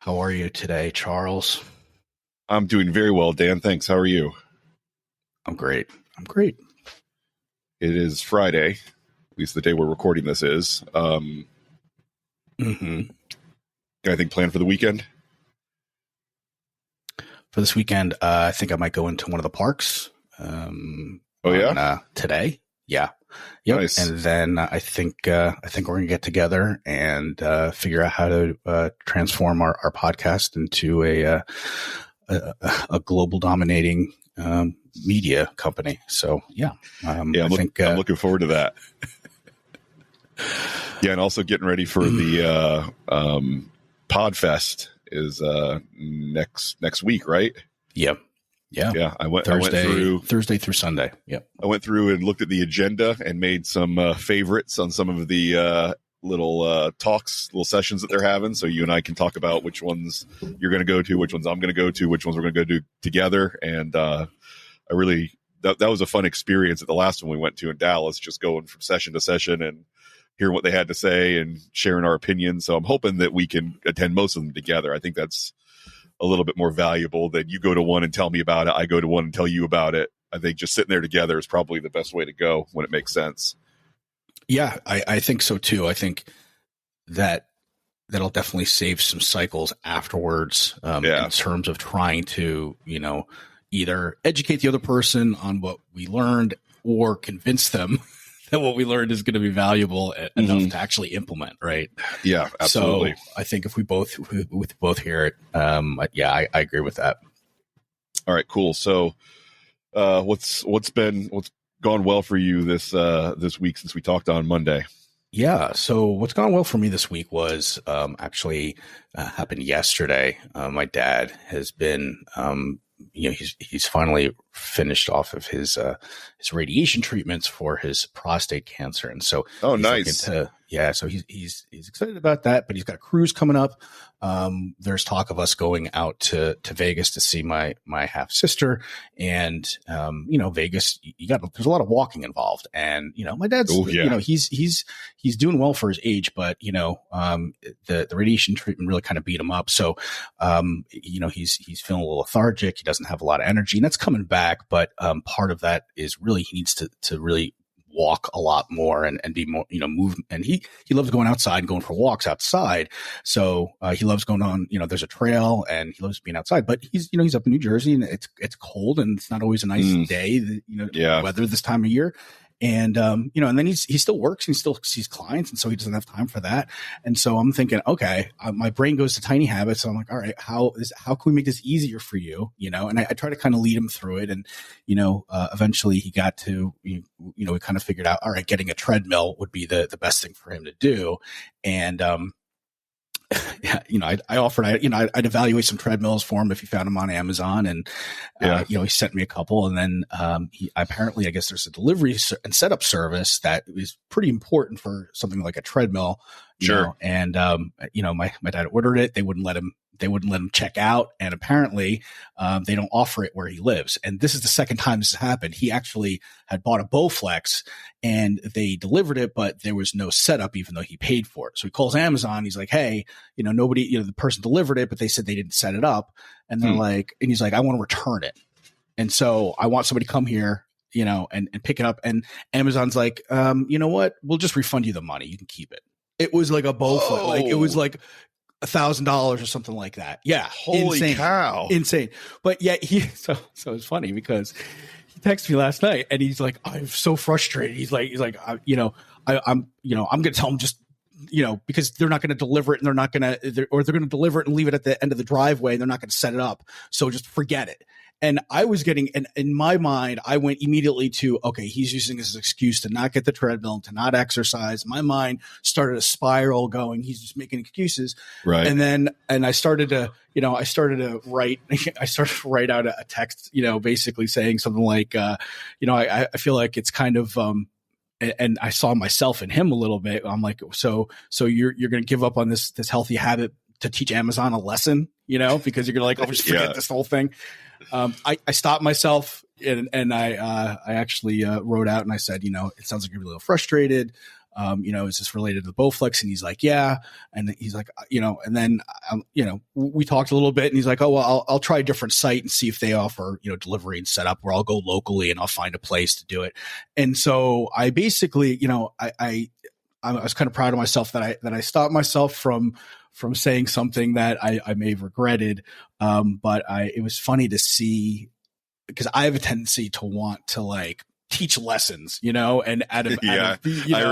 How are you today, Charles? I'm doing very well, Dan. Thanks. How are you? I'm great. I'm great. It is Friday, at least the day we're recording this is. Anything planned for the weekend? For this weekend, I think I might go into one of the parks. Today. Yeah. Yep. Nice. And then I think we're gonna get together and figure out how to transform our podcast into a global dominating media company. So I'm looking forward to that. Yeah, and also getting ready for the Podfest is next week, right? Yep. Yeah. I went through Thursday through Sunday. Yep. I went through and looked at the agenda and made some favorites on some of the little sessions that they're having. So you and I can talk about which ones you're going to go to, which ones I'm going to go to, which ones we're going to go do together. And that was a fun experience at the last one we went to in Dallas, just going from session to session and hearing what they had to say and sharing our opinions. So I'm hoping that we can attend most of them together. I think that's a little bit more valuable than you go to one and tell me about it. I go to one and tell you about it. I think just sitting there together is probably the best way to go when it makes sense. Yeah, I think so too. I think that'll definitely save some cycles afterwards in terms of trying to, either educate the other person on what we learned or convince them that what we learned is going to be valuable enough to actually implement. Right. Yeah, absolutely. So I think if we both hear it, I agree with that. All right, cool. So what's gone well for you this week since we talked on Monday? Yeah. So what's gone well for me this week was actually happened yesterday. My dad has been, he's finally finished off of his radiation treatments for his prostate cancer, and so nice. So he's excited about that. But he's got a cruise coming up. There's talk of us going out to Vegas to see my half sister, and Vegas, there's a lot of walking involved, and my dad's he's doing well for his age, but the radiation treatment really kind of beat him up, so he's feeling a little lethargic. He doesn't have a lot of energy, and that's coming back, but part of that is really he needs to really walk a lot more and be more, move. And he loves going outside and going for walks outside. So he loves going on, there's a trail and he loves being outside, but he's up in New Jersey and it's cold and it's not always a nice day, weather this time of year. And, and then he still works and he still sees clients. And so he doesn't have time for that. And so I'm thinking, okay, my brain goes to tiny habits. So I'm like, all right, how can we make this easier for you? And I try to kind of lead him through it. And, eventually he got to, we kind of figured out, all right, getting a treadmill would be the best thing for him to do. And, I offered, I'd evaluate some treadmills for him if he found them on Amazon, and he sent me a couple, and then apparently, I guess there's a delivery and setup service that is pretty important for something like a treadmill. Sure. And my dad ordered it. They wouldn't let him check out, and apparently they don't offer it where he lives. And this is the second time this has happened. He actually had bought a Bowflex and they delivered it, but there was no setup even though he paid for it. So he calls Amazon. He's like, hey, nobody, the person delivered it, but they said they didn't set it up. And they're like, and he's like, I want to return it. And so I want somebody to come here, and pick it up. And Amazon's like, you know what? We'll just refund you the money. You can keep it. It was like a Bowflex. Like it was like $1,000 or something like that. Yeah. Holy cow. Insane. But yeah, so it's funny because he texted me last night and he's like, I'm so frustrated. He's like, I'm going to tell him just, because they're not going to deliver it and they're going to deliver it and leave it at the end of the driveway and they're not going to set it up. So just forget it. And I was getting, and in my mind, I went immediately to, okay, he's using this as an excuse to not get the treadmill, to not exercise. My mind started a spiral going, he's just making excuses. Right. And I started to write out a text, basically saying something like, I feel like it's kind of, and I saw myself in him a little bit. I'm like, so you're going to give up on this healthy habit to teach Amazon a lesson, because you're going to just forget this whole thing. I stopped myself and I actually wrote out and I said, it sounds like you're a little frustrated. Is this related to the Bowflex? And he's like, yeah. And he's like, and then, we talked a little bit and he's like, oh, well, I'll try a different site and see if they offer, delivery and setup where I'll go locally and I'll find a place to do it. And so I basically, I was kind of proud of myself that I stopped myself from saying something that I may have regretted. But it was funny to see, because I have a tendency to want to like teach lessons, and I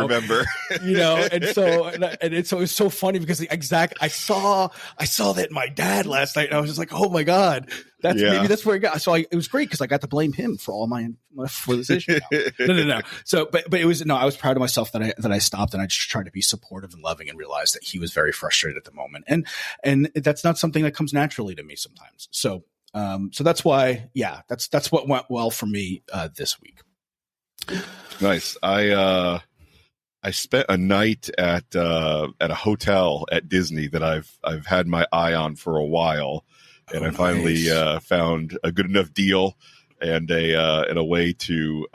remember, and so it was so funny because I saw that in my dad last night and I was just like, oh my God, maybe that's where it got. So it was great because I got to blame him for all for this issue. No. So, but it was, I was proud of myself that I stopped and I just tried to be supportive and loving and realized that he was very frustrated at the moment. And that's not something that comes naturally to me sometimes. So that's why, that's what went well for me, this week. Nice. I spent a night at a hotel at Disney that I've had my eye on for a while, and I finally found a good enough deal and a way to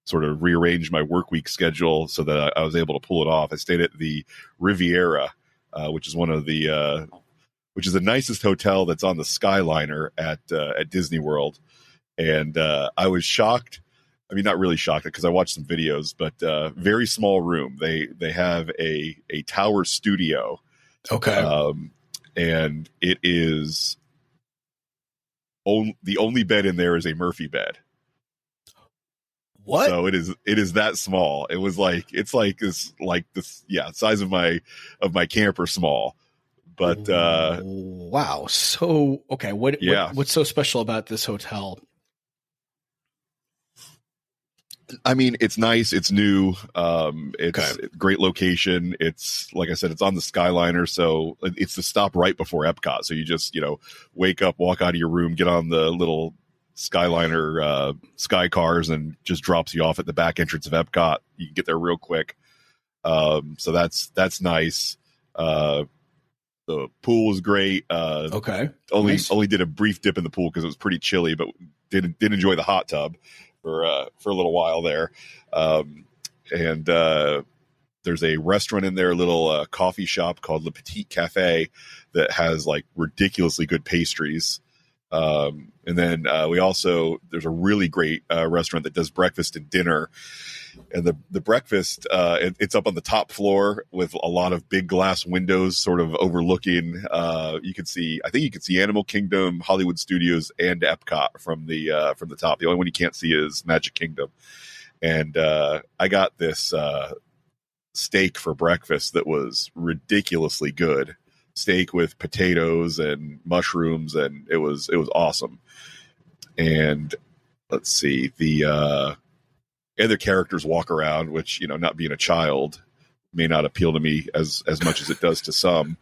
sort of rearrange my work week schedule so that I was able to pull it off. I stayed at the Riviera, which is which is the nicest hotel that's on the Skyliner at Disney World, and I was shocked. I mean, not really shocked because I watched some videos, but very small room. They have a tower studio. Okay. And it is the only bed in there is a Murphy bed. What? So it is that small. It's like this size of my camper small. But wow. So okay, what's so special about this hotel? I mean, it's nice. It's new. It's a great location. It's, like I said, it's on the Skyliner. So it's the stop right before Epcot. So you just, wake up, walk out of your room, get on the little Skyliner sky cars and just drops you off at the back entrance of Epcot. You can get there real quick. So that's nice. The pool was great. Only did a brief dip in the pool because it was pretty chilly, but did enjoy the hot tub for a little while there. And there's a restaurant in there, a little coffee shop called Le Petit Cafe that has like ridiculously good pastries. And then there's a really great restaurant that does breakfast and dinner. And the breakfast, it's up on the top floor with a lot of big glass windows sort of overlooking. I think you can see Animal Kingdom, Hollywood Studios, and Epcot from the top. The only one you can't see is Magic Kingdom. And I got this steak for breakfast that was ridiculously good. Steak with potatoes and mushrooms, and it was awesome. And let's see, the other characters walk around, which, not being a child may not appeal to me as much as it does to some,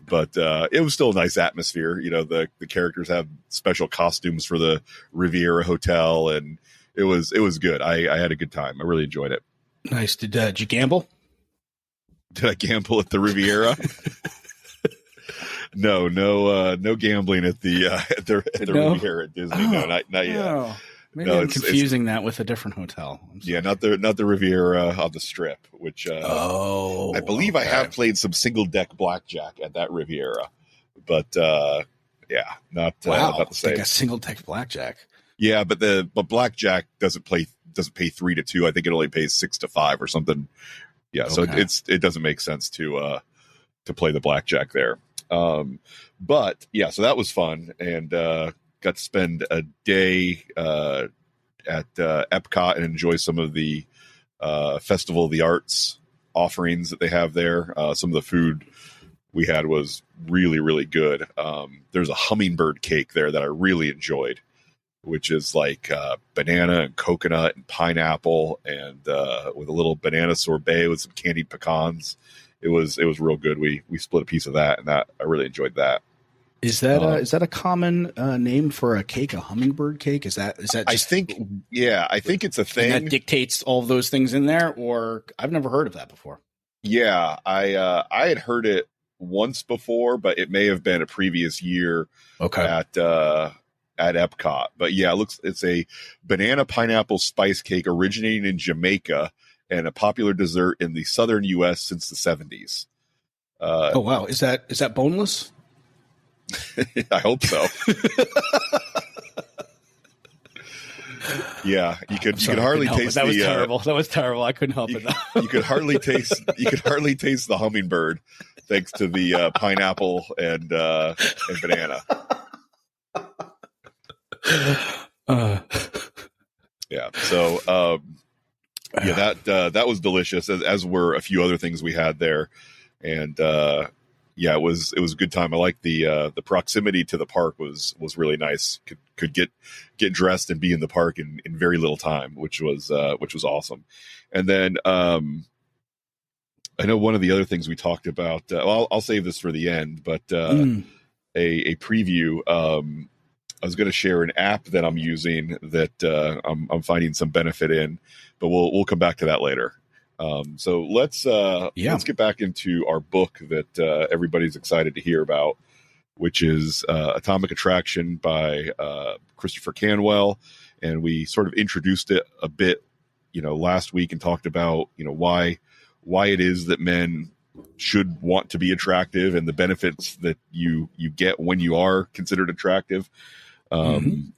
but it was still a nice atmosphere. The characters have special costumes for the Riviera Hotel, and it was good. I had a good time. I really enjoyed it. Nice. Did you gamble? Did I gamble at the Riviera? No gambling at the Riviera at Disney. No, not yet. Oh. Maybe I'm confusing that with a different hotel. Yeah, not the Riviera on the Strip, which I believe I have played some single deck blackjack at that Riviera, but not the same. Like a single deck blackjack. Yeah, but blackjack doesn't pay 3-2. I think it only pays 6-5 or something. Yeah, so it doesn't make sense to play the blackjack there. But yeah, so that was fun, and got to spend a day at Epcot and enjoy some of the Festival of the Arts offerings that they have there. Some of the food we had was really, really good. There's a hummingbird cake there that I really enjoyed, which is like banana and coconut and pineapple, and with a little banana sorbet with some candied pecans. It was real good. We split a piece of that, and that I really enjoyed that. Is that a common name for a cake? A hummingbird cake? Is that? Just, I think it's a thing that dictates all of those things in there. Or I've never heard of that before. Yeah, I had heard it once before, but it may have been a previous year. Okay. At Epcot, but yeah, it's a banana pineapple spice cake originating in Jamaica and a popular dessert in the southern U.S. since the 70s. Oh wow, is that boneless? I hope so. Yeah, you could hardly taste that was terrible. That was terrible. I couldn't help it. You could hardly taste the hummingbird, thanks to the pineapple and banana. Yeah. So that was delicious, as were a few other things we had there, and it was a good time. I like the proximity to the park was really nice. Could get dressed and be in the park in very little time, which was awesome. And then I know one of the other things we talked about. I'll save this for the end, but a preview. I was going to share an app that I'm using that I'm finding some benefit in, but we'll come back to that later. So let's get back into our book that everybody's excited to hear about, which is Atomic Attraction by Christopher Canwell. And we sort of introduced it a bit, last week, and talked about, why it is that men should want to be attractive and the benefits that you get when you are considered attractive. And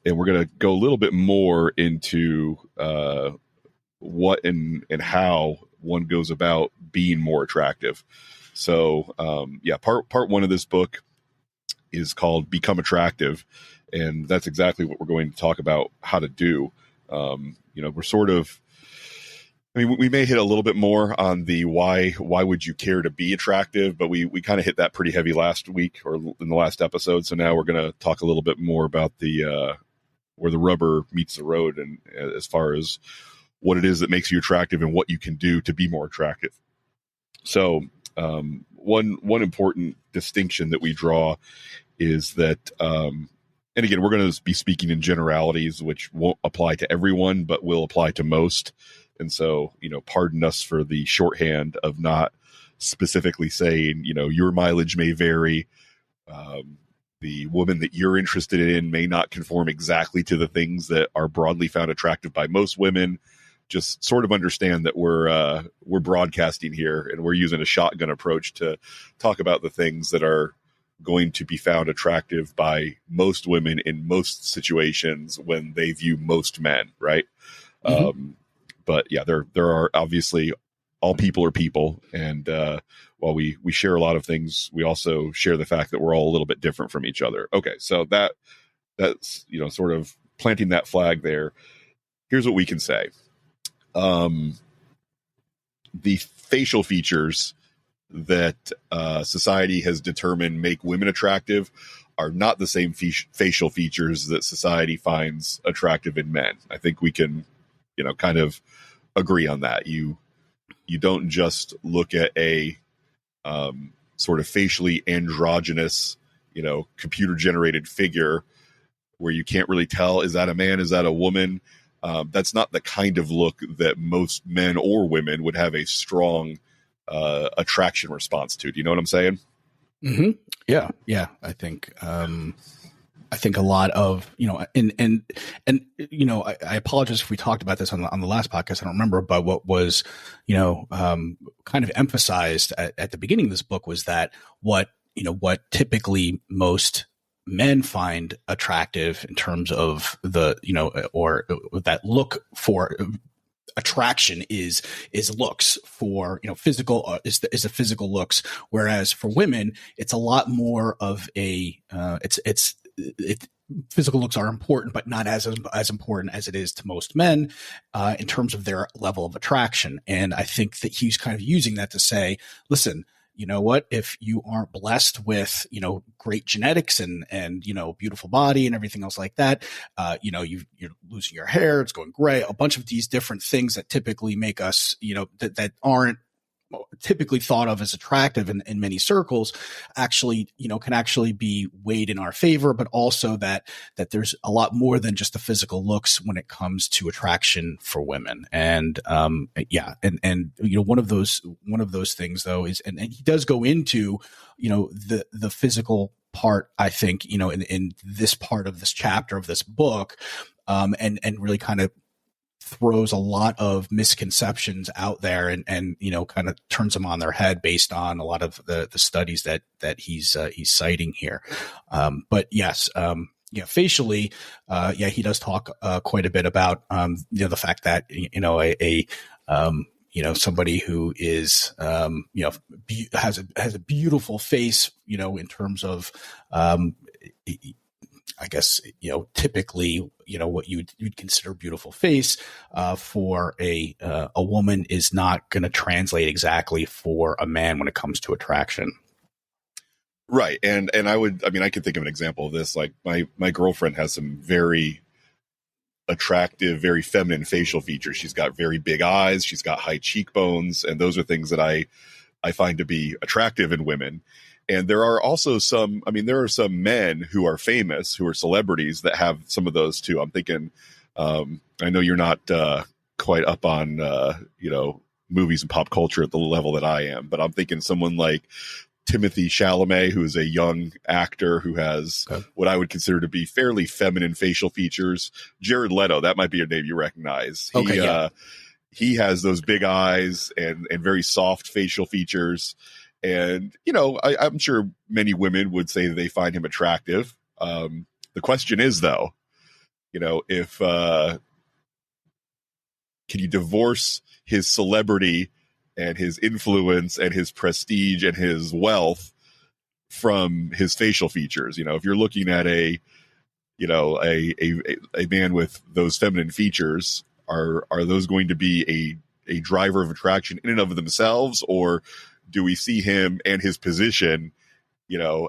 we're going to go a little bit more into what and how one goes about being more attractive. So, part one of this book is called Become Attractive, and that's exactly what we're going to talk about how to do. We're sort of, we may hit a little bit more on the why would you care to be attractive, but we kind of hit that pretty heavy last week or in the last episode. So now we're going to talk a little bit more about the where the rubber meets the road, and as far as what it is that makes you attractive and what you can do to be more attractive. So one important distinction that we draw is that, and again, we're going to be speaking in generalities, which won't apply to everyone, but will apply to most. And so, pardon us for the shorthand of not specifically saying, your mileage may vary. The woman that you're interested in may not conform exactly to the things that are broadly found attractive by most women. Just sort of understand that we're broadcasting here, and we're using a shotgun approach to talk about the things that are going to be found attractive by most women in most situations when they view most men, right? But yeah, there are obviously, all people are people, and while we share a lot of things, we also share the fact that we're all a little bit different from each other. Okay, so that's sort of planting that flag there. Here's what we can say. The facial features that society has determined make women attractive are not the same facial features that society finds attractive in men. I think we can, kind of agree on that. You don't just look at a sort of facially androgynous, computer generated figure where you can't really tell, is that a man? Is that a woman? That's not the kind of look that most men or women would have a strong attraction response to. Do you know what I'm saying? Mm-hmm. Yeah. I think a lot of, and I apologize if we talked about this on the last podcast. I don't remember, but what was, kind of emphasized at the beginning of this book was that what typically most men find attractive in terms of the, or that look for attraction is looks for, physical, is the physical looks. Whereas for women, it's a lot more of a, physical looks are important, but not as important as it is to most men in terms of their level of attraction. And I think that he's kind of using that to say, listen, you know what, if you aren't blessed with, great genetics and, beautiful body and everything else like that, you're losing your hair, it's going gray, a bunch of these different things that typically make us, that aren't typically thought of as attractive in many circles actually, can actually be weighed in our favor, but also that there's a lot more than just the physical looks when it comes to attraction for women. And, one of those things though is, and he does go into, the physical part, I think, in this part of this chapter of this book, and really kind of throws a lot of misconceptions out there and kind of turns them on their head based on a lot of the studies that he's citing here. But yes, facially, he does talk quite a bit about the fact that somebody who is has a beautiful face, in terms of I guess, typically, what you'd consider beautiful face for a woman is not going to translate exactly for a man when it comes to attraction. Right. And I could think of an example of this. Like my girlfriend has some very attractive, very feminine facial features. She's got very big eyes. She's got high cheekbones. And those are things that I find to be attractive in women. And there are also some men who are famous, who are celebrities that have some of those too. I'm thinking, I know you're not quite up on, movies and pop culture at the level that I am, but I'm thinking someone like Timothée Chalamet, who is a young actor who has what I would consider to be fairly feminine facial features. Jared Leto, that might be a name you recognize. He has those big eyes and very soft facial features. And, I'm sure many women would say they find him attractive. The question is, though, if can you divorce his celebrity and his influence and his prestige and his wealth from his facial features? If you're looking at a man with those feminine features, are those going to be a driver of attraction in and of themselves, or do we see him and his position,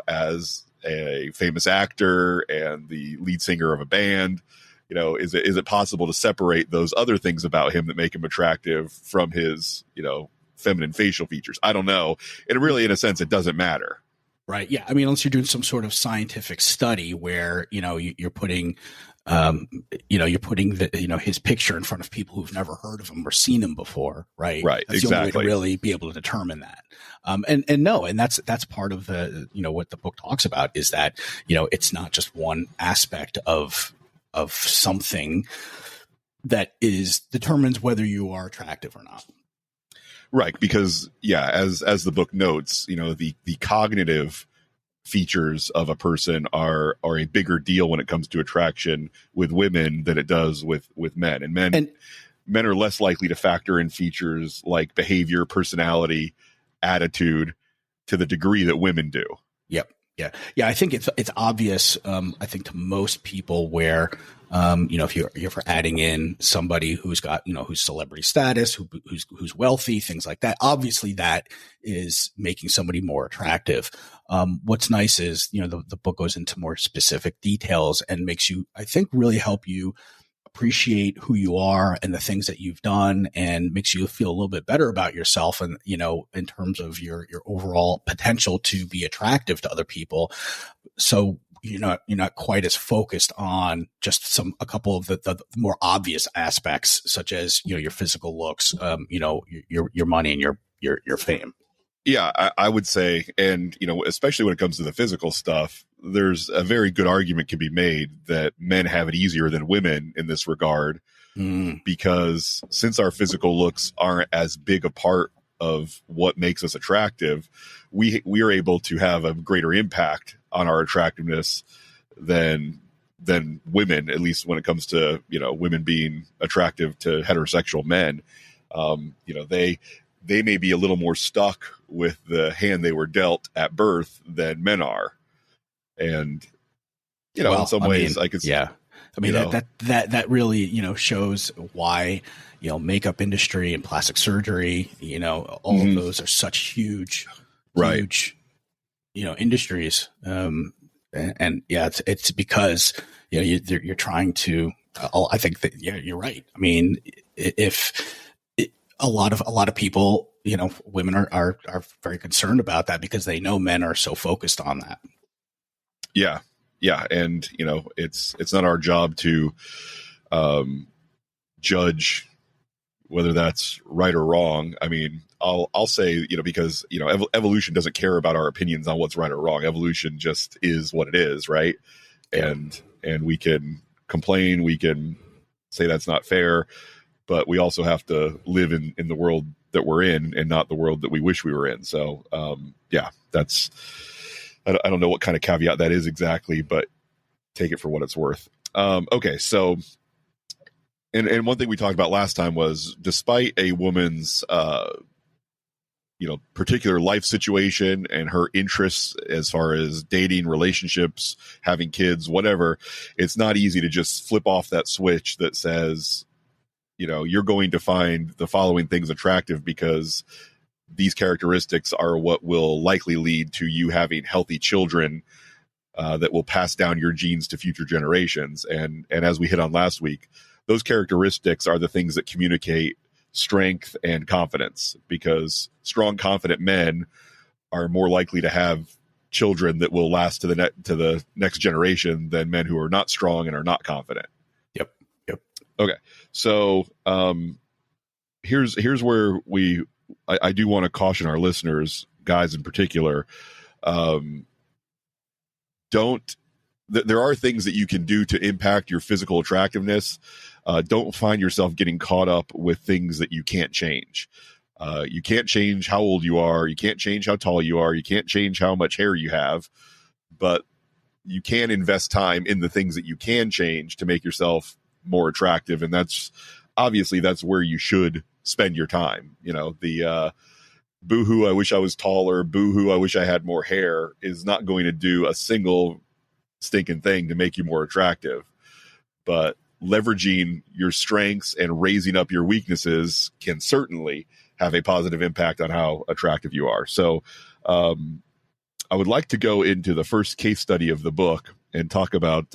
as a famous actor and the lead singer of a band? Is it possible to separate those other things about him that make him attractive from his, feminine facial features? I don't know. And really, in a sense, it doesn't matter. Right. Yeah. I mean, unless you're doing some sort of scientific study where, you're putting, his picture in front of people who've never heard of him or seen him before. Right. Right. That's exactly. the only way to really be able to determine that. And that's part of the, what the book talks about is that, it's not just one aspect of something that determines whether you are attractive or not. Right. Because as the book notes, the cognitive features of a person are a bigger deal when it comes to attraction with women than it does with men. And men are less likely to factor in features like behavior, personality, attitude to the degree that women do. Yep. Yeah. Yeah. I think it's obvious, I think to most people where, if you're adding in somebody who's got, who's celebrity status, who's wealthy, things like that, obviously that is making somebody more attractive. What's nice is, the book goes into more specific details and makes you, I think, really help you appreciate who you are and the things that you've done, and makes you feel a little bit better about yourself and, in terms of your overall potential to be attractive to other people. So you're not quite as focused on just a couple of the more obvious aspects, such as, your physical looks, your money and your fame. Yeah, I would say, and, especially when it comes to the physical stuff, there's a very good argument can be made that men have it easier than women in this regard, because since our physical looks aren't as big a part of what makes us attractive, we are able to have a greater impact on our attractiveness than women, at least when it comes to, women being attractive to heterosexual men. They may be a little more stuck with the hand they were dealt at birth than men are. And, in some ways I could see. Yeah. I mean, that really, shows why, makeup industry and plastic surgery, all of those are such huge, industries. And yeah, it's because, you're trying to, I think that, you're right. I mean, a lot of people, women are very concerned about that because they know men are so focused on that. Yeah. Yeah. And, it's not our job to judge whether that's right or wrong. I mean, I'll say, because, evolution doesn't care about our opinions on what's right or wrong. Evolution just is what it is. Right. And we can complain. We can say that's not fair. but we also have to live in the world that we're in and not the world that we wish we were in. So, yeah, that's, I don't know what kind of caveat that is exactly, but take it for what it's worth. Okay. So, and one thing we talked about last time was, despite a woman's, particular life situation and her interests as far as dating, relationships, having kids, whatever, it's not easy to just flip off that switch that says, you're going to find the following things attractive because these characteristics are what will likely lead to you having healthy children that will pass down your genes to future generations. And as we hit on last week, those characteristics are the things that communicate strength and confidence, because strong, confident men are more likely to have children that will last to the next generation than men who are not strong and are not confident. Yep. Okay. So, here's where I do want to caution our listeners, guys in particular, there are things that you can do to impact your physical attractiveness. Don't find yourself getting caught up with things that you can't change. You can't change how old you are. You can't change how tall you are. You can't change how much hair you have, but you can invest time in the things that you can change to make yourself more attractive. And that's where you should spend your time. The boo-hoo, I wish I was taller, boo-hoo, I wish I had more hair is not going to do a single stinking thing to make you more attractive. But leveraging your strengths and raising up your weaknesses can certainly have a positive impact on how attractive you are. So I would like to go into the first case study of the book and talk about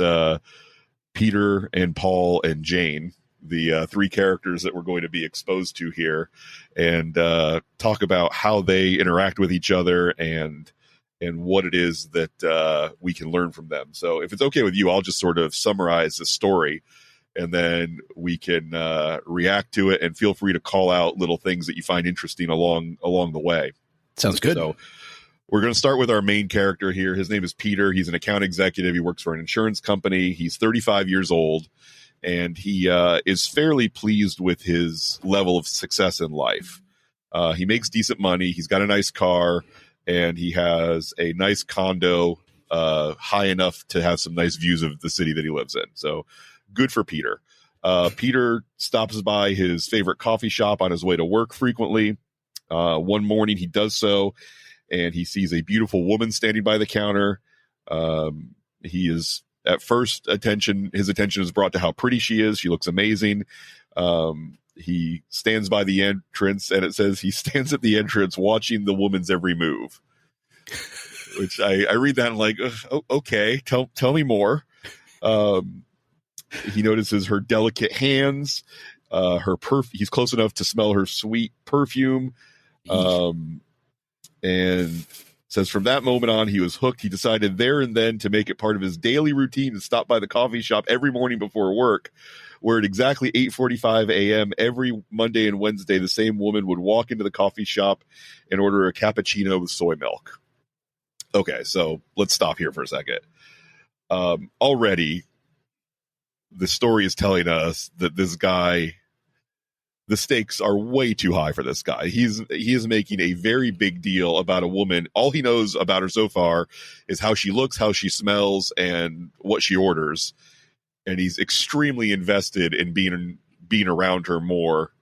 Peter and Paul and Jane, the three characters that we're going to be exposed to here, and talk about how they interact with each other and what it is that we can learn from them. So if it's okay with you, I'll just sort of summarize the story, and then we can react to it, and feel free to call out little things that you find interesting along the way. Sounds good. So we're going to start with our main character here. His name is Peter. He's an account executive. He works for an insurance company. He's 35 years old, and he is fairly pleased with his level of success in life. He makes decent money. He's got a nice car, and he has a nice condo high enough to have some nice views of the city that he lives in. So good for Peter. Peter stops by his favorite coffee shop on his way to work frequently. One morning he does so, and he sees a beautiful woman standing by the counter. He is at first his attention is brought to how pretty she is. She looks amazing. He stands by the entrance, and it says he stands at the entrance watching the woman's every move, which I read that and like, okay, tell me more. He notices her delicate hands, he's close enough to smell her sweet perfume. And says from that moment on, he was hooked. He decided there and then to make it part of his daily routine to stop by the coffee shop every morning before work, where at exactly 8:45 a.m. every Monday and Wednesday, the same woman would walk into the coffee shop and order a cappuccino with soy milk. Okay, so let's stop here for a second. Already, the story is telling us that this guy, the stakes are way too high for this guy. He is making a very big deal about a woman. All he knows about her so far is how she looks, how she smells, and what she orders. And he's extremely invested in being around her more,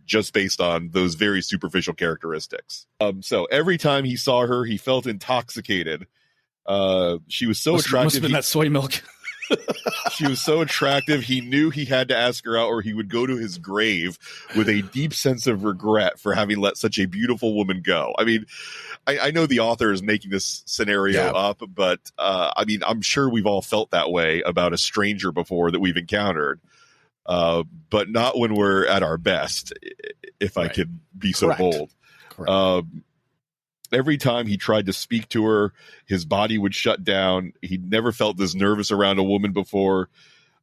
just based on those very superficial characteristics. So every time he saw her, he felt intoxicated. She was so attractive. Must have been that soy milk. She was so attractive, he knew he had to ask her out, or he would go to his grave with a deep sense of regret for having let such a beautiful woman go. I mean, I know the author is making this scenario up, but I mean, I'm sure we've all felt that way about a stranger before that we've encountered, but not when we're at our best, if I could be so bold. Correct. Every time he tried to speak to her, his body would shut down. He'd never felt this nervous around a woman before.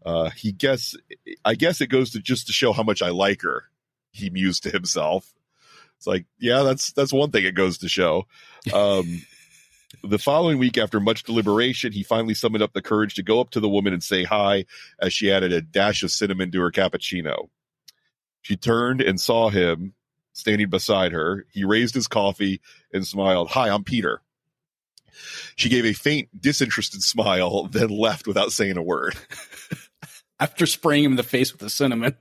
I guess it goes to just to show how much I like her, he mused to himself. It's like, yeah, that's one thing it goes to show. The following week, after much deliberation, he finally summoned up the courage to go up to the woman and say hi, as she added a dash of cinnamon to her cappuccino. She turned and saw him standing beside her. He raised his coffee and smiled. "Hi, I'm Peter." She gave a faint, disinterested smile, then left without saying a word. After spraying him in the face with the cinnamon.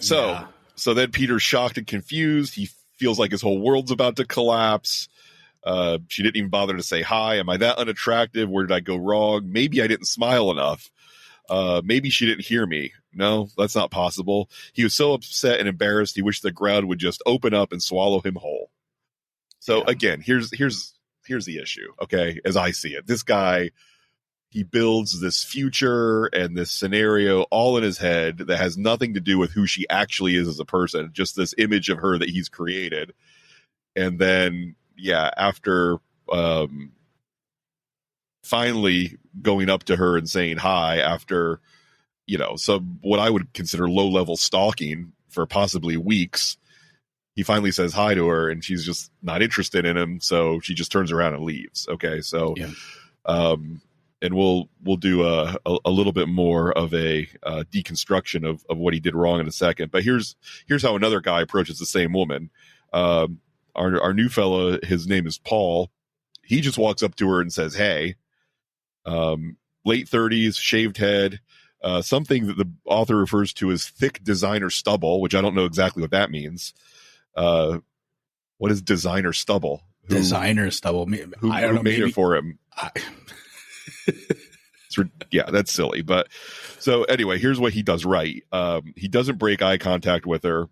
So then Peter's shocked and confused. He feels like his whole world's about to collapse. She didn't even bother to say hi. Am I that unattractive? Where did I go wrong? Maybe I didn't smile enough. Maybe she didn't hear me. No, that's not possible. He was so upset and embarrassed. He wished the ground would just open up and swallow him whole. So again, here's the issue. Okay. As I see it, this guy, he builds this future and this scenario all in his head that has nothing to do with who she actually is as a person, just this image of her that he's created. And then, after finally going up to her and saying hi after, some what I would consider low-level stalking for possibly weeks, he finally says hi to her and she's just not interested in him. So she just turns around and leaves. Okay. So, and we'll do a little bit more of a deconstruction of what he did wrong in a second. But here's how another guy approaches the same woman. Our new fella, his name is Paul. He just walks up to her and says, "Hey." Late 30s, shaved head, something that the author refers to as thick designer stubble, which I don't know exactly what that means. What is designer stubble? Designer stubble. Who made it for him? That's silly. But so anyway, here's what he does right. He doesn't break eye contact with her.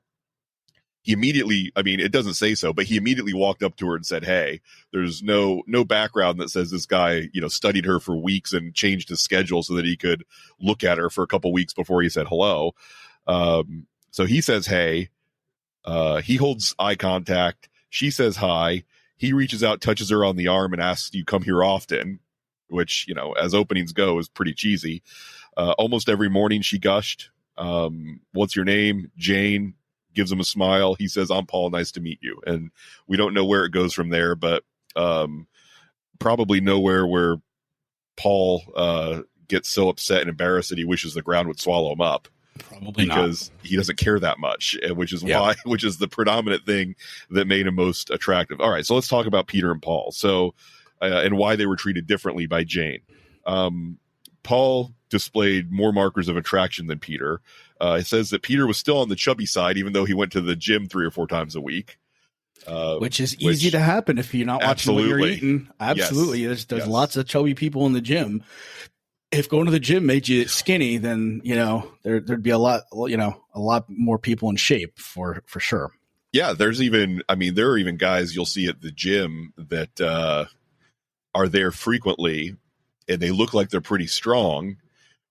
He immediately, it doesn't say so, but he immediately walked up to her and said, "Hey." There's no background that says this guy, studied her for weeks and changed his schedule so that he could look at her for a couple weeks before he said hello. So he says, "Hey." He holds eye contact. She says hi. He reaches out, touches her on the arm, and asks, "Do you come here often?" Which, as openings go, is pretty cheesy. Almost every morning she gushed. "What's your name?" "Jane." Gives him a smile. He says, "I'm Paul. Nice to meet you." And we don't know where it goes from there, but probably nowhere where Paul gets so upset and embarrassed that he wishes the ground would swallow him up. Probably because he doesn't care that much, which is which is the predominant thing that made him most attractive. All right, so let's talk about Peter and Paul. So, and why they were treated differently by Jane. Paul displayed more markers of attraction than Peter. It says that Peter was still on the chubby side, even though he went to the gym 3 or 4 times a week. Which is easy to happen if you're not watching what you're eating. Absolutely. Yes. There's lots of chubby people in the gym. If going to the gym made you skinny, then, there'd be a lot more people in shape for sure. Yeah. There's even, there are even guys you'll see at the gym that are there frequently and they look like they're pretty strong,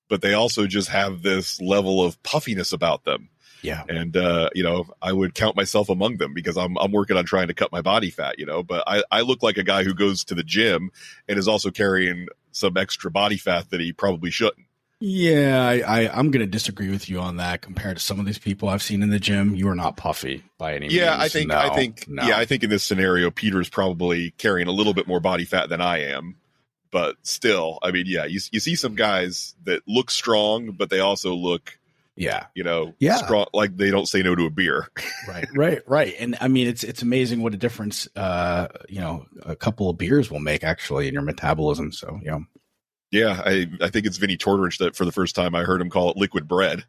but they also just have this level of puffiness about them. Yeah. And, I would count myself among them because I'm working on trying to cut my body fat, but I look like a guy who goes to the gym and is also carrying some extra body fat that he probably shouldn't. Yeah. I'm going to disagree with you on that. Compared to some of these people I've seen in the gym, you are not puffy by any means. I think in this scenario, Peter's probably carrying a little bit more body fat than I am. But still, you see some guys that look strong, but they also look, strong, like they don't say no to a beer. Right. And it's amazing what a difference, a couple of beers will make actually in your metabolism. So, Yeah. I think it's Vinnie Tortorich that for the first time I heard him call it liquid bread.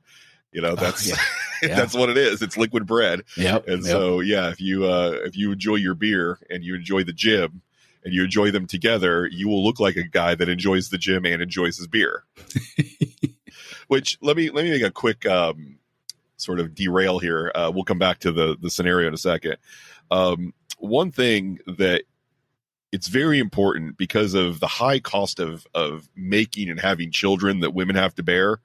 That's that's what it is. It's liquid bread. Yep. And so, if you enjoy your beer and you enjoy the gym, and you enjoy them together, you will look like a guy that enjoys the gym and enjoys his beer. Which let me make a quick sort of derail here. We'll come back to the scenario in a second. One thing that it's very important because of the high cost of making and having children that women have to bear.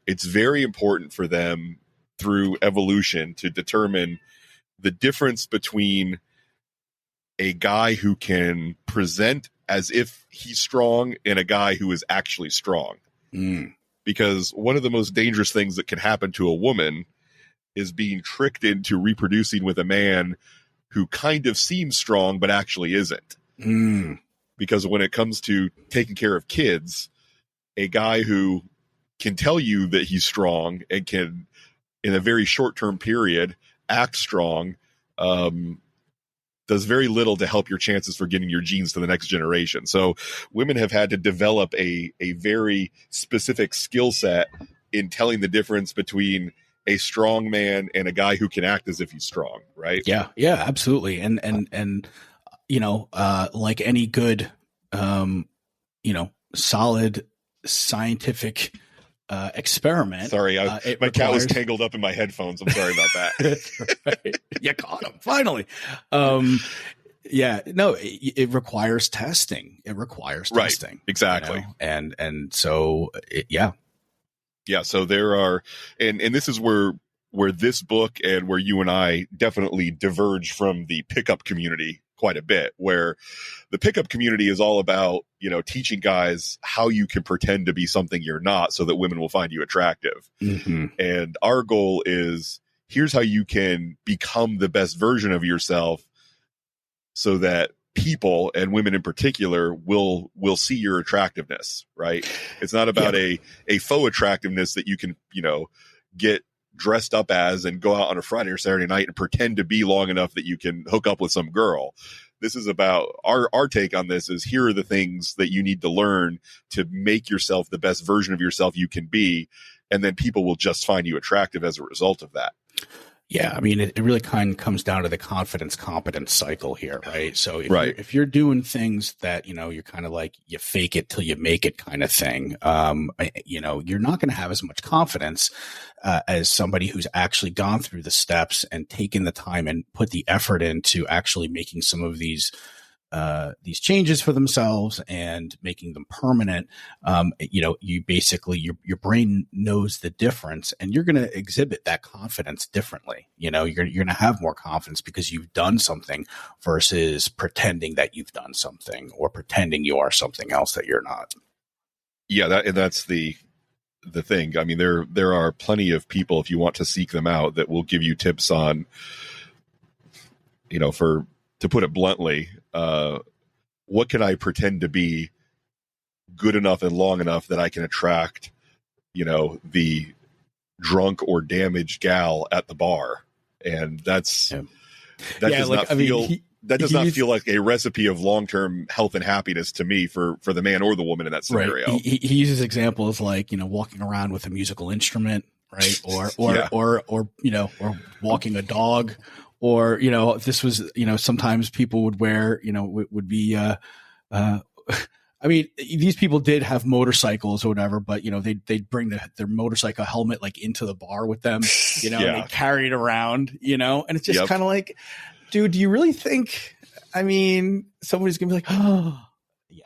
It's very important for them through evolution to determine the difference between a guy who can present as if he's strong and a guy who is actually strong. Because one of the most dangerous things that can happen to a woman is being tricked into reproducing with a man who kind of seems strong, but actually isn't. Because when it comes to taking care of kids, a guy who can tell you that he's strong and can, in a very short-term period, act strong, does very little to help your chances for getting your genes to the next generation. So women have had to develop a very specific skill set in telling the difference between a strong man and a guy who can act as if he's strong, right? Yeah, absolutely. And like any good, solid scientific experiment. Sorry, my cat was tangled up in my headphones. I'm sorry about that. That's right. You caught him finally. It requires testing. Right, exactly. And so so there are, and this is where this book and where you and I definitely diverge from the pickup community quite a bit, where the pickup community is all about, teaching guys how you can pretend to be something you're not so that women will find you attractive. Mm-hmm. And our goal is, here's how you can become the best version of yourself so that people, and women in particular, will see your attractiveness, right? It's not about a faux attractiveness that you can, get dressed up as and go out on a Friday or Saturday night and pretend to be long enough that you can hook up with some girl. This is about our take on this is, here are the things that you need to learn to make yourself the best version of yourself you can be. And then people will just find you attractive as a result of that. Yeah, I mean, it really kind of comes down to the confidence competence cycle here, right? So if you're doing things that, you're kind of like, you fake it till you make it kind of thing, you're not going to have as much confidence as somebody who's actually gone through the steps and taken the time and put the effort into actually making some of these changes for themselves and making them permanent. You basically, your brain knows the difference, and you're going to exhibit that confidence differently. You're going to have more confidence because you've done something versus pretending that you've done something or pretending you are something else that you're not. Yeah. That's the thing. I mean, there are plenty of people, if you want to seek them out, that will give you tips on, to put it bluntly, what can I pretend to be good enough and long enough that I can attract, the drunk or damaged gal at the bar? And that does not feel like a recipe of long-term health and happiness to me for the man or the woman in that scenario. Right. He uses examples like, walking around with a musical instrument, right? Or walking a dog. Or, this was, sometimes people would wear, would be, I mean, these people did have motorcycles or whatever, but, they'd bring their motorcycle helmet like into the bar with them, and they carry it around, and it's just kind of like, dude, do you really think, somebody's going to be like, oh, yeah,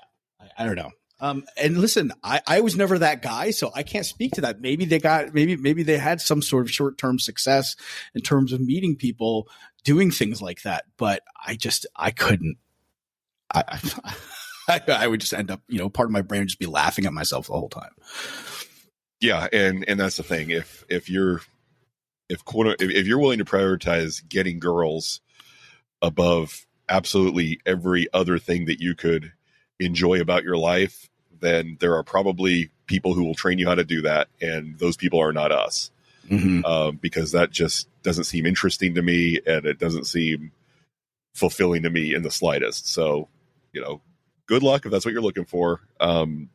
I don't know. And listen, I was never that guy, so I can't speak to that. Maybe they had some sort of short-term success in terms of meeting people doing things like that. But I couldn't, I would just end up, part of my brain would just be laughing at myself the whole time. Yeah. And that's the thing. If you're willing to prioritize getting girls above absolutely every other thing that you could enjoy about your life, then there are probably people who will train you how to do that, and those people are not us. Mm-hmm. Because that just doesn't seem interesting to me, and it doesn't seem fulfilling to me in the slightest. So, good luck if that's what you're looking for.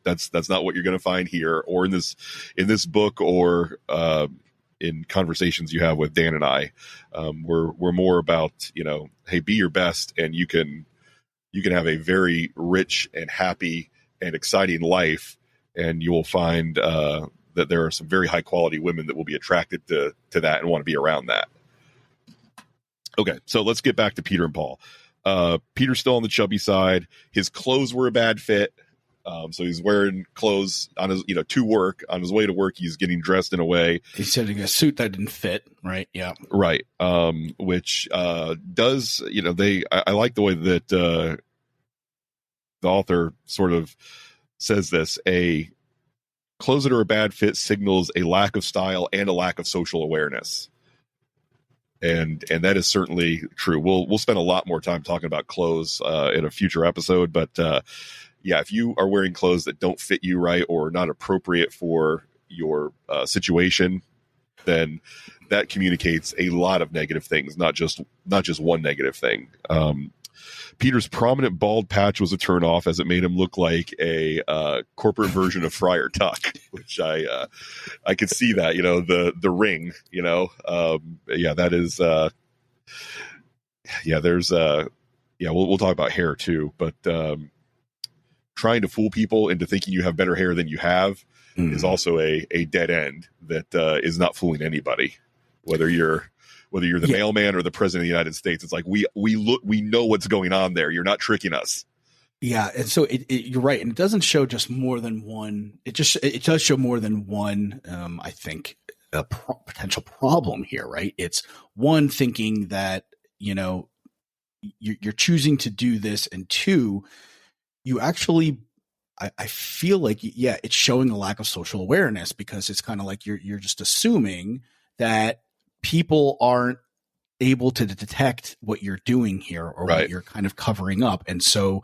That's not what you're going to find here, or in this book, or in conversations you have with Dan and I. We're more about, hey, be your best, and you can have a very rich and happy and exciting life, and you will find that there are some very high quality women that will be attracted to that and want to be around that. Okay, so let's get back to Peter and Paul. Peter's still on the chubby side. His clothes were a bad fit. So he's wearing clothes on his, to work. On his way to work, he's getting dressed in a way. He's sitting in a suit that didn't fit, right? Yeah. Right. Which does, I like the way that the author sort of says this: clothes that are a bad fit signals a lack of style and a lack of social awareness. And that is certainly true. We'll spend a lot more time talking about clothes in a future episode, but if you are wearing clothes that don't fit you right or not appropriate for your situation, then that communicates a lot of negative things, not just one negative thing. Peter's prominent bald patch was a turnoff, as it made him look like a corporate version of Friar Tuck, which I could see that, the ring, that is, there's, we'll talk about hair too, but trying to fool people into thinking you have better hair than you have is also a dead end that is not fooling anybody, whether you're the mailman or the president of the United States. It's like, we know what's going on there. You're not tricking us. Yeah. And so you're right. And it doesn't show just more than one. It does show more than one, I think, a potential problem here, right? It's one, thinking that, you're choosing to do this. And two, you actually, I feel like, it's showing a lack of social awareness, because it's kind of like you're just assuming that people aren't able to detect what you're doing here, or what you're kind of covering up. And so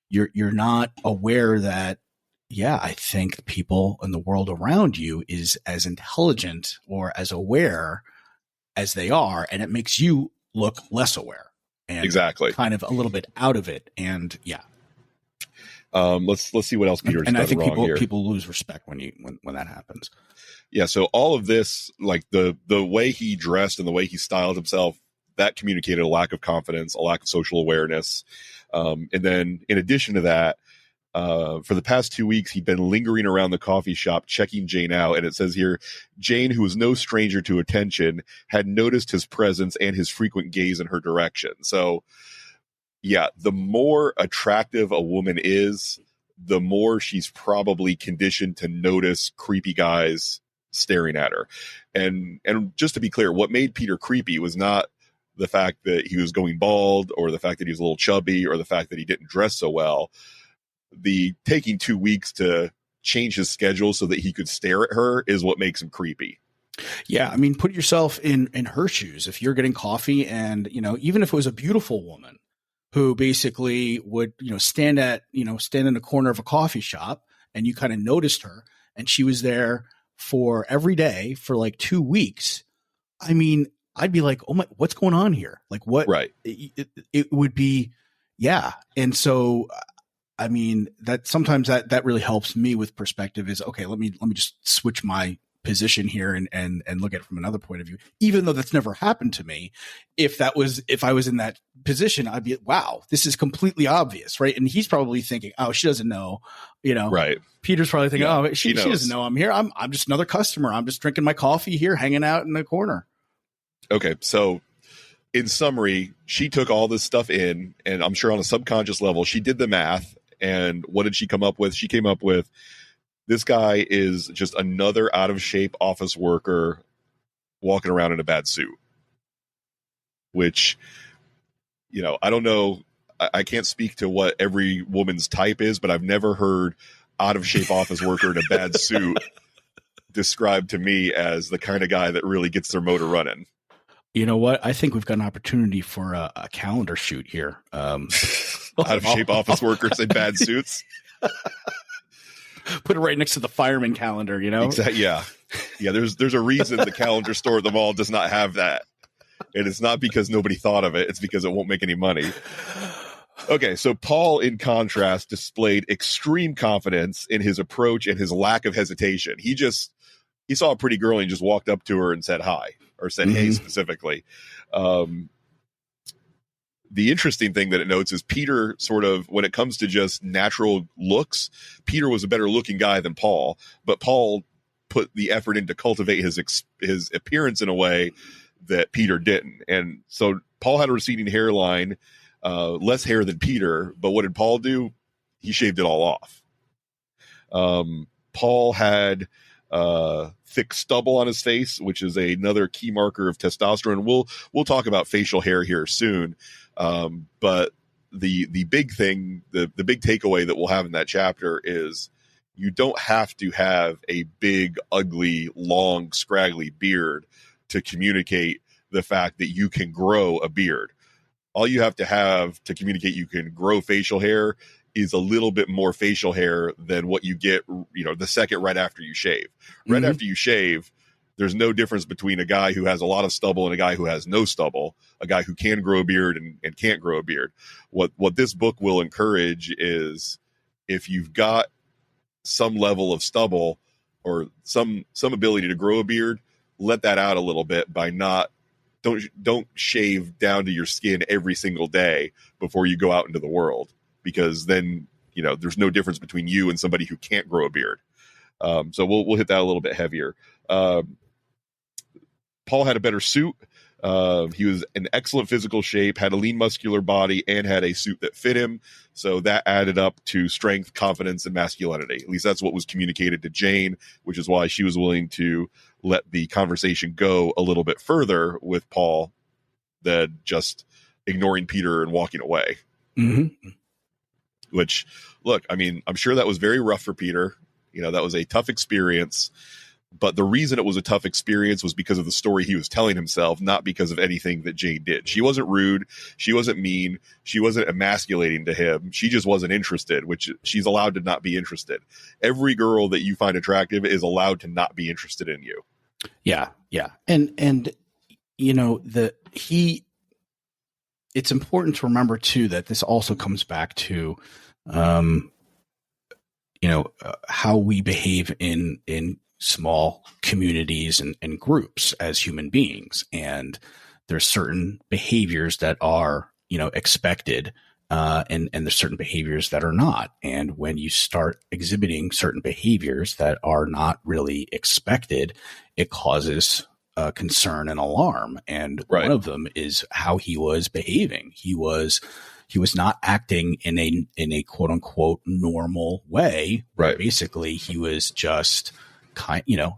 you're not aware that, I think people in the world around you is as intelligent or as aware as they are. And it makes you look less aware and exactly kind of a little bit out of it. And let's see what else Peter's done I think wrong here. people lose respect when that happens. Yeah. So all of this, like the way he dressed and the way he styled himself, that communicated a lack of confidence, a lack of social awareness. And then in addition to that, for the past 2 weeks, he'd been lingering around the coffee shop, checking Jane out. And it says here, Jane, who was no stranger to attention, had noticed his presence and his frequent gaze in her direction. So the more attractive a woman is, the more she's probably conditioned to notice creepy guys staring at her. And just to be clear, what made Peter creepy was not the fact that he was going bald, or the fact that he was a little chubby, or the fact that he didn't dress so well. The taking 2 weeks to change his schedule so that he could stare at her is what makes him creepy. Yeah. I mean, put yourself in her shoes. If you're getting coffee and, even if it was a beautiful woman who basically would, stand in the corner of a coffee shop, and you kind of noticed her, and she was there for every day for like 2 weeks. I mean, I'd be like, oh my, what's going on here? Like, what? Right. It would be, And so, I mean, that sometimes that really helps me with perspective is, okay, let me just switch my position here and look at it from another point of view, even though that's never happened to me. If I was in that position, I'd be, wow, this is completely obvious. Right. And he's probably thinking, oh, she doesn't know, right. Peter's probably thinking, oh, she doesn't know I'm here. I'm just another customer. I'm just drinking my coffee here, hanging out in the corner. Okay. So in summary, she took all this stuff in, and I'm sure on a subconscious level, she did the math. And what did she come up with? She came up with, this guy is just another out of shape office worker walking around in a bad suit, which, I don't know. I can't speak to what every woman's type is, but I've never heard out of shape office worker in a bad suit described to me as the kind of guy that really gets their motor running. You know what? I think we've got an opportunity for a calendar shoot here. Out of shape office workers in bad suits. Put it right next to the fireman calendar, Exactly. Yeah. There's a reason the calendar store at the mall does not have that, and it's not because nobody thought of it. It's because it won't make any money. Okay, so Paul, in contrast, displayed extreme confidence in his approach and his lack of hesitation. He saw a pretty girl and just walked up to her and said hi, or said hey specifically. The interesting thing that it notes is Peter sort of, when it comes to just natural looks, Peter was a better looking guy than Paul, but Paul put the effort in to cultivate his appearance in a way that Peter didn't. And so Paul had a receding hairline, less hair than Peter, but what did Paul do? He shaved it all off. Paul had thick stubble on his face, which is another key marker of testosterone. We'll talk about facial hair here soon. But the big thing, the big takeaway that we'll have in that chapter is you don't have to have a big, ugly, long, scraggly beard to communicate the fact that you can grow a beard. all you have to communicate you can grow facial hair is a little bit more facial hair than what you get, the second right after you shave. Right after you shave, there's no difference between a guy who has a lot of stubble and a guy who has no stubble, a guy who can grow a beard and can't grow a beard. What this book will encourage is, if you've got some level of stubble or some ability to grow a beard, let that out a little bit by don't shave down to your skin every single day before you go out into the world, because then, there's no difference between you and somebody who can't grow a beard. So we'll hit that a little bit heavier. Paul had a better suit. He was in excellent physical shape, had a lean, muscular body, and had a suit that fit him. So that added up to strength, confidence, and masculinity. At least that's what was communicated to Jane, which is why she was willing to let the conversation go a little bit further with Paul than just ignoring Peter and walking away. Mm-hmm. Which, look, I mean, I'm sure that was very rough for Peter. That was a tough experience. But the reason it was a tough experience was because of the story he was telling himself, not because of anything that Jane did. She wasn't rude. She wasn't mean. She wasn't emasculating to him. She just wasn't interested, which she's allowed to not be interested. Every girl that you find attractive is allowed to not be interested in you. Yeah. Yeah. And it's important to remember too, that this also comes back to, how we behave in small communities and groups as human beings. And there's certain behaviors that are, expected, and there's certain behaviors that are not. And when you start exhibiting certain behaviors that are not really expected, it causes concern and alarm. And right. One of them is how he was behaving. He was not acting in a quote unquote normal way. Right. Basically, he was just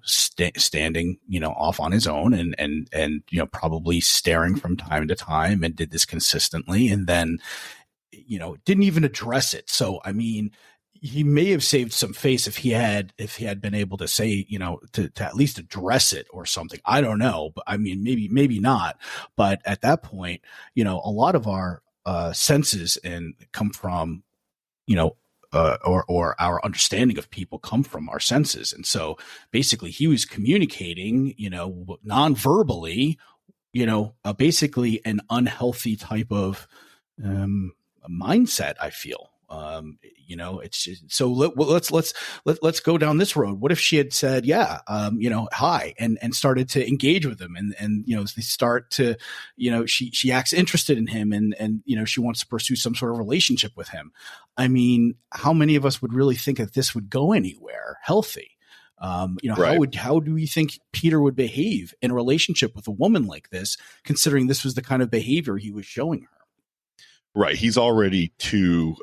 standing, off on his own and probably staring from time to time, and did this consistently. And then, didn't even address it. So, I mean, he may have saved some face if he had been able to say, to at least address it or something. I don't know, but I mean, maybe not. But at that point, a lot of our senses and come from, or our understanding of people come from our senses. And so basically he was communicating, non-verbally, basically an unhealthy type of mindset, I feel. It's just, so let's go down this road. What if she had said, hi, and started to engage with him, and they start to, she acts interested in him, and she wants to pursue some sort of relationship with him. I mean, how many of us would really think that this would go anywhere healthy? Right. How do we think Peter would behave in a relationship with a woman like this, considering this was the kind of behavior he was showing her? Right. He's already too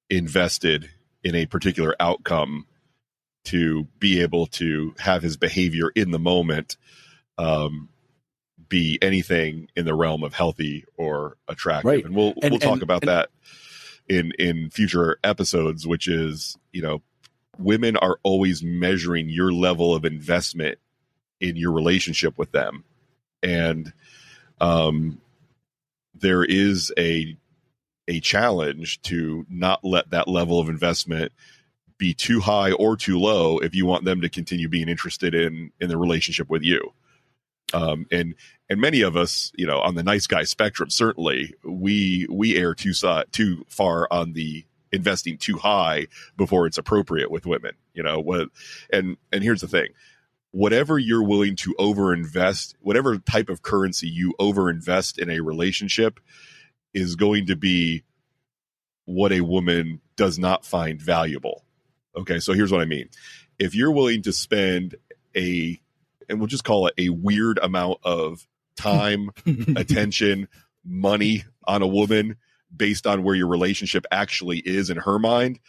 invested in a particular outcome to be able to have his behavior in the moment be anything in the realm of healthy or attractive. Right. And we'll talk about that in future episodes, which is, women are always measuring your level of investment in your relationship with them. And there is a challenge to not let that level of investment be too high or too low if you want them to continue being interested in the relationship with you. And many of us, on the nice guy spectrum, certainly we err too far on the investing too high before it's appropriate with women, and here's the thing. Whatever you're willing to overinvest, whatever type of currency you overinvest in a relationship is going to be what a woman does not find valuable. Okay, so here's what I mean. If you're willing to spend and we'll just call it a weird amount of time, attention, money on a woman based on where your relationship actually is in her mind,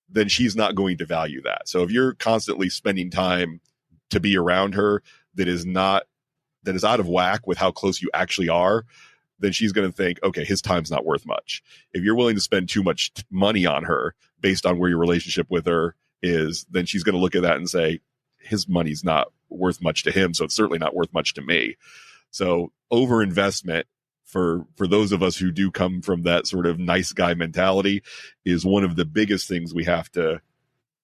then she's not going to value that. So if you're constantly spending time to be around her that is out of whack with how close you actually are, then she's going to think, okay, his time's not worth much. If you're willing to spend too much money on her based on where your relationship with her is, then she's going to look at that and say, his money's not worth much to him, so it's certainly not worth much to me. So overinvestment for those of us who do come from that sort of nice guy mentality is one of the biggest things we have to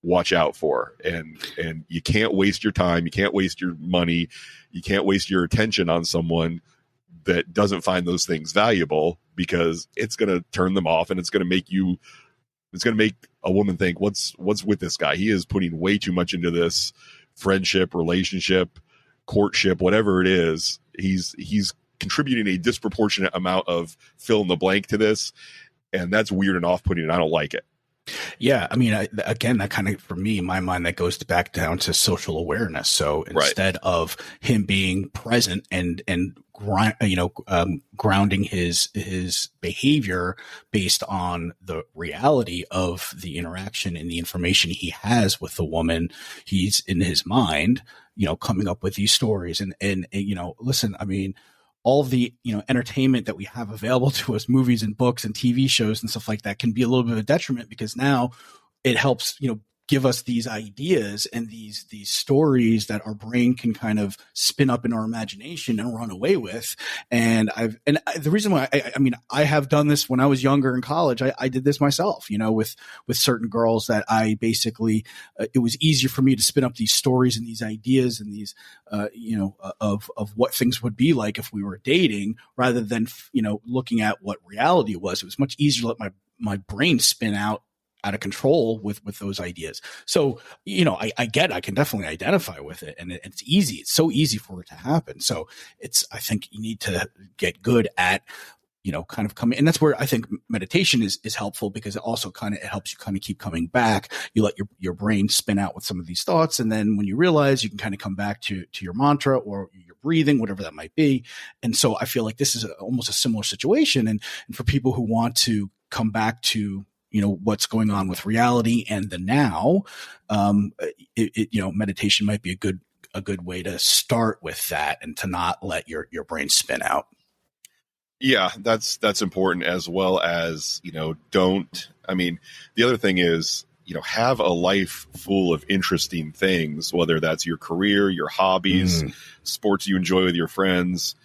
watch out for. And you can't waste your time. You can't waste your money. You can't waste your attention on someone that doesn't find those things valuable, because it's going to turn them off, and it's going to make a woman think, what's with this guy? He is putting way too much into this friendship, relationship, courtship, whatever it is. He's contributing a disproportionate amount of fill in the blank to this. And that's weird and off-putting, and I don't like it. Yeah. I mean, again, that kind of, for me, in my mind, that goes back down to social awareness. So instead of him being present and grounding his behavior based on the reality of the interaction and the information he has with the woman, he's in his mind, coming up with these stories and listen, I mean, all of the, entertainment that we have available to us, movies and books and TV shows and stuff like that, can be a little bit of a detriment, because now it helps, give us these ideas and these stories that our brain can kind of spin up in our imagination and run away with. And the reason why I have done this when I was younger in college, I did this myself, with certain girls that I basically, it was easier for me to spin up these stories and these ideas and these, of what things would be like if we were dating, rather than, looking at what reality was. It was much easier to let my brain spin out of control with those ideas. So, I can definitely identify with it, and it's easy. It's so easy for it to happen. So I think you need to get good at, kind of coming, and that's where I think meditation is helpful, because it also it helps you kind of keep coming back. You let your brain spin out with some of these thoughts. And then when you realize, you can kind of come back to your mantra or your breathing, whatever that might be. And so I feel like this is almost a similar situation. And for people who want to come back to, what's going on with reality and the now, meditation might be a good way to start with that, and to not let your brain spin out. Yeah, that's important, as well as, the other thing is, have a life full of interesting things, whether that's your career, your hobbies, sports you enjoy with your friends,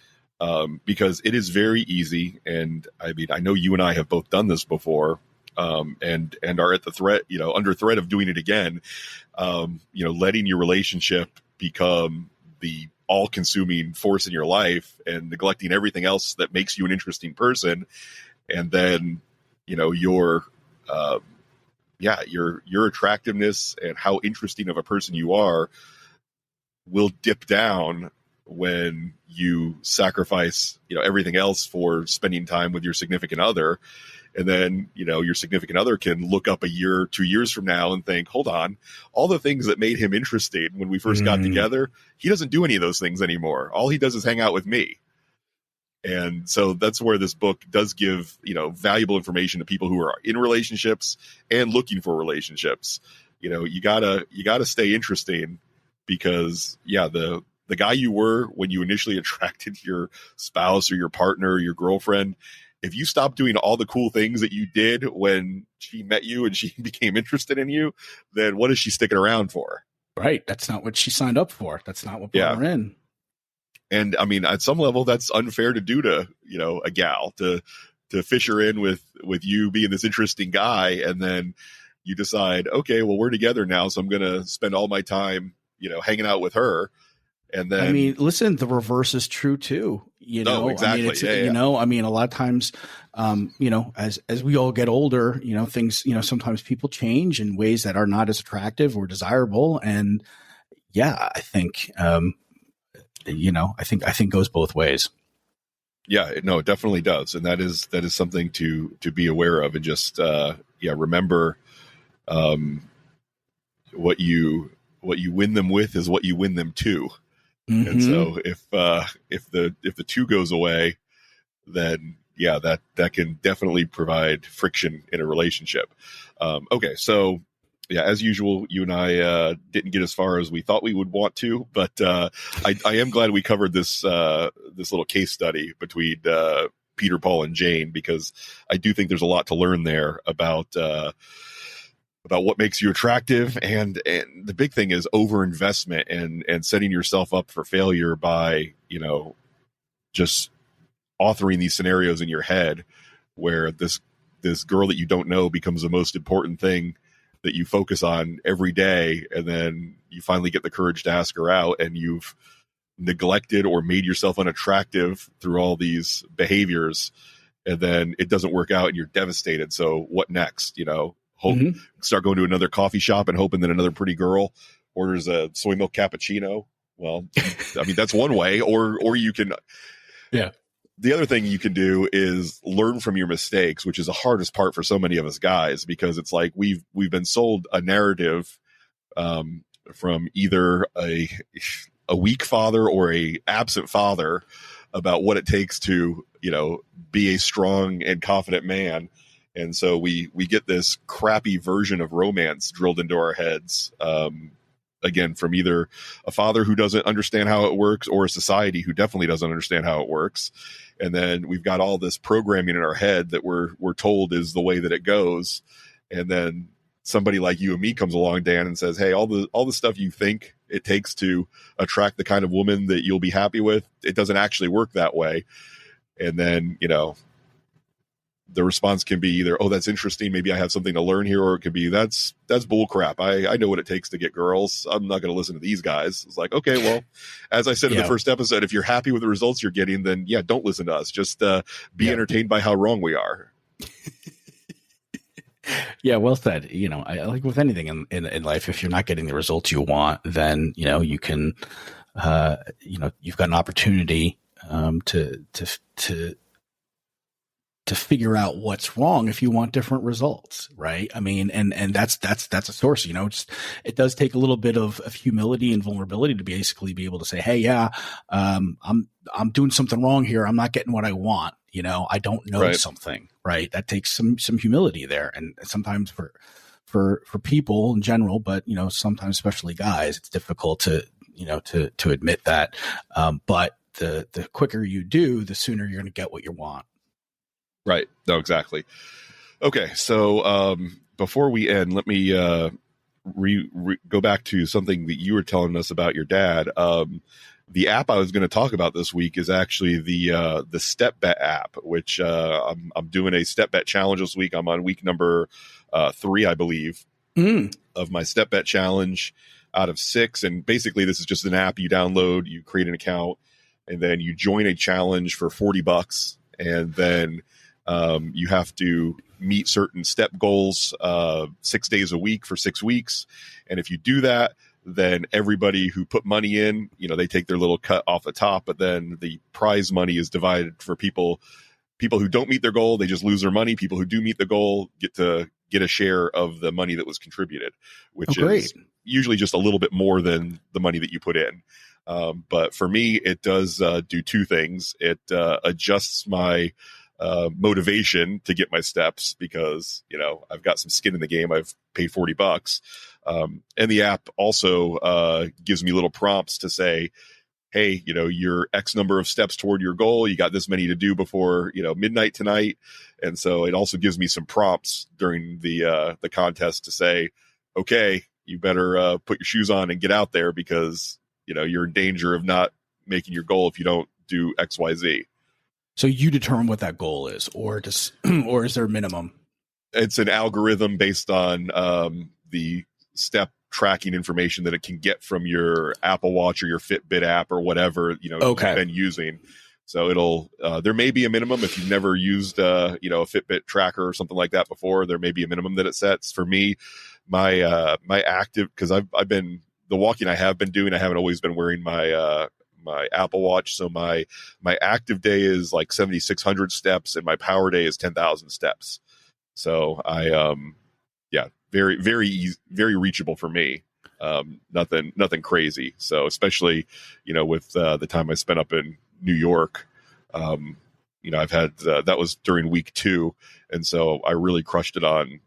because it is very easy. And I know you and I have both done this before, and are at the threat, under threat of doing it again, letting your relationship become the all-consuming force in your life, and neglecting everything else that makes you an interesting person. And then, your attractiveness and how interesting of a person you are will dip down when you sacrifice, everything else for spending time with your significant other. And then, your significant other can look up a year, 2 years from now and think, hold on, all the things that made him interesting when we first got together, he doesn't do any of those things anymore. All he does is hang out with me. And so that's where this book does give, valuable information to people who are in relationships and looking for relationships. You gotta stay interesting, because the guy you were when you initially attracted your spouse or your partner or your girlfriend, if you stop doing all the cool things that you did when she met you and she became interested in you, then what is she sticking around for? Right. That's not what she signed up for. That's not what brought her in. And at some level, that's unfair to do to, a gal, to fish her in with you being this interesting guy. And then you decide, okay, well, we're together now, so I'm going to spend all my time, hanging out with her. And then, listen, the reverse is true too. Exactly. A lot of times, as we all get older, things, sometimes people change in ways that are not as attractive or desirable. And I think, I think goes both ways. Yeah, no, it definitely does. And that is something to be aware of, and just, remember, what you win them with is what you win them to. And so if the two goes away, then that can definitely provide friction in a relationship. Okay. So as usual, you and I didn't get as far as we thought we would want to, but I am glad we covered this little case study between Peter, Paul, and Jane, because I do think there's a lot to learn there about what makes you attractive. And the big thing is overinvestment and setting yourself up for failure by, just authoring these scenarios in your head where this girl that you don't know becomes the most important thing that you focus on every day. And then you finally get the courage to ask her out, and you've neglected or made yourself unattractive through all these behaviors. And then it doesn't work out and you're devastated. So what next? Start going to another coffee shop and hoping that another pretty girl orders a soy milk cappuccino. Well, I mean, that's one way, or you can, the other thing you can do is learn from your mistakes, which is the hardest part for so many of us guys, because it's like we've been sold a narrative from either a weak father or a absent father about what it takes to, be a strong and confident man. And so we get this crappy version of romance drilled into our heads. Again, from either a father who doesn't understand how it works or a society who definitely doesn't understand how it works. And then we've got all this programming in our head that we're told is the way that it goes. And then somebody like you and me comes along, Dan, and says, hey, all the stuff you think it takes to attract the kind of woman that you'll be happy with, it doesn't actually work that way. And then, the response can be either, oh, that's interesting, maybe I have something to learn here, or it could be, that's bull crap. I know what it takes to get girls. I'm not going to listen to these guys. It's like, okay, well, as I said in the first episode, if you're happy with the results you're getting, then don't listen to us. Just be entertained by how wrong we are. Yeah, well said. I like with anything in life, if you're not getting the results you want, then, you can, you've got an opportunity to figure out what's wrong if you want different results, right? I mean, and that's a source, it does take a little bit of humility and vulnerability to basically be able to say, hey, I'm doing something wrong here. I'm not getting what I want. I don't know something, right? That takes some humility there. And sometimes for people in general, but, sometimes especially guys, it's difficult to admit that. But the quicker you do, the sooner you're going to get what you want. Right. No, exactly. Okay. So before we end, let me go back to something that you were telling us about your dad. The app I was going to talk about this week is actually the Step Bet app, which I'm doing a Step Bet challenge this week. I'm on week number 3, I believe, of my Step Bet challenge out of 6. And basically, this is just an app you download, you create an account, and then you join a challenge for $40, and then you have to meet certain step goals 6 days a week for 6 weeks. And if you do that, then everybody who put money in, they take their little cut off the top, but then the prize money is divided for people who don't meet their goal. They just lose their money. People who do meet the goal get a share of the money that was contributed, which is usually just a little bit more than the money that you put in. But for me, it does do 2 things. It adjusts my motivation to get my steps because, I've got some skin in the game. I've paid $40. And the app also gives me little prompts to say, hey, you're X number of steps toward your goal. You got this many to do before, midnight tonight. And so it also gives me some prompts during the contest to say, okay, you better put your shoes on and get out there because, you're in danger of not making your goal if you don't do X, Y, Z. So you determine what that goal is, or is there a minimum? It's an algorithm based on the step tracking information that it can get from your Apple Watch or your Fitbit app or whatever you've been using. So it'll there may be a minimum if you've never used a Fitbit tracker or something like that before. There may be a minimum that it sets. For me, my active, because I've been the walking I have been doing, I haven't always been wearing my Apple Watch. So my active day is like 7,600 steps and my power day is 10,000 steps. So I, very, very easy, very reachable for me. Nothing crazy. So especially, with the time I spent up in New York, I've had, that was during week 2. And so I really crushed it on,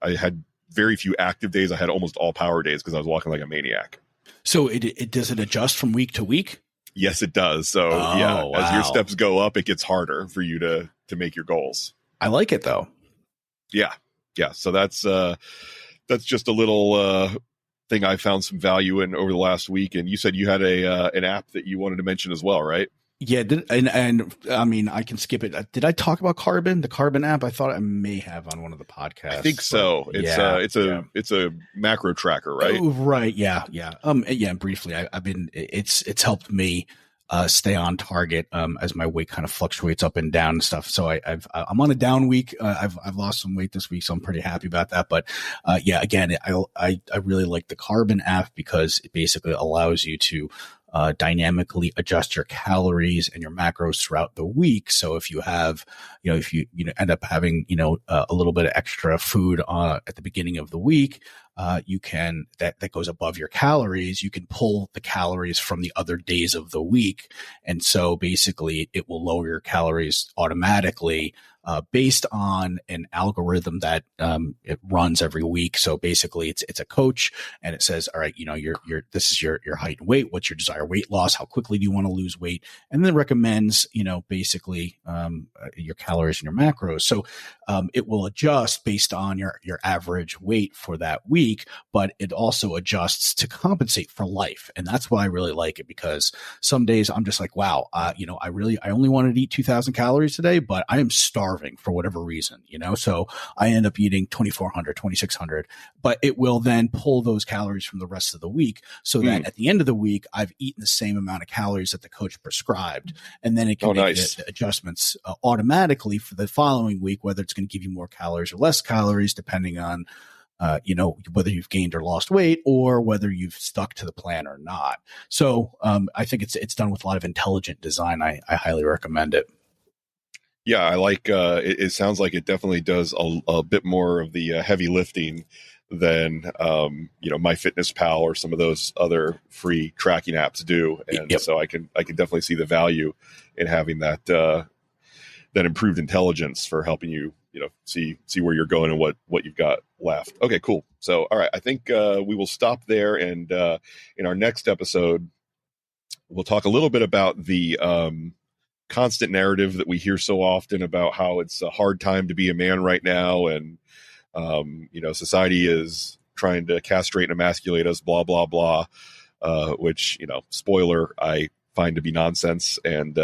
I had very few active days. I had almost all power days because I was walking like a maniac. So it does it adjust from week to week? Yes, it does. So as your steps go up, it gets harder for you to make your goals. I like it though. Yeah. So that's just a little thing I found some value in over the last week. And you said you had an app that you wanted to mention as well, right? Yeah, and I mean, I can skip it. Did I talk about Carbon, the Carbon app? I thought I may have on one of the podcasts. I think so. It's a macro tracker, right? Oh, right. Yeah. Yeah. Briefly, I've been. It's helped me stay on target as my weight kind of fluctuates up and down and stuff. So I'm on a down week. I've lost some weight this week, so I'm pretty happy about that. But yeah, again, I really like the Carbon app because it basically allows you to dynamically adjust your calories and your macros throughout the week. So if you have, if you end up having, a little bit of extra food at the beginning of the week, you can, that goes above your calories, you can pull the calories from the other days of the week. And so basically it will lower your calories automatically, based on an algorithm that it runs every week. So basically it's a coach, and it says, all right, this is your height and weight, what's your desired weight loss, how quickly do you want to lose weight, and then recommends basically your calories and your macros. So it will adjust based on your average weight for that week, but it also adjusts to compensate for life. And that's why I really like it, because some days I'm just like, wow, I only wanted to eat 2,000 calories today, but I am starving for whatever reason, so I end up eating 2,400, 2,600, but it will then pull those calories from the rest of the week, so that at the end of the week, I've eaten the same amount of calories that the coach prescribed. And then it can make adjustments automatically for the following week, whether it's going to give you more calories or less calories, depending on whether you've gained or lost weight, or whether you've stuck to the plan or not. So I think it's done with a lot of intelligent design. I highly recommend it. Yeah, I like it sounds like it definitely does a bit more of the heavy lifting than MyFitnessPal or some of those other free tracking apps do. And so I can definitely see the value in having that improved intelligence for helping you see where you're going and what you've got left. Okay, cool. So all right, I think we will stop there, and in our next episode we'll talk a little bit about the constant narrative that we hear so often about how it's a hard time to be a man right now, and society is trying to castrate and emasculate us, blah blah blah, which spoiler, I find to be nonsense, and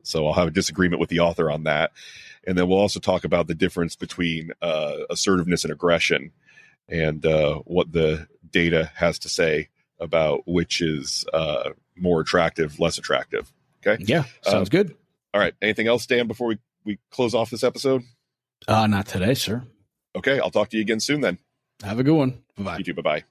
so I'll have a disagreement with the author on that. And then we'll also talk about the difference between assertiveness and aggression, and what the data has to say about which is more attractive, less attractive. Okay. Yeah. Sounds good. All right. Anything else, Dan, before we close off this episode? Not today, sir. Okay. I'll talk to you again soon then. Have a good one. Bye-bye. You too. Bye-bye.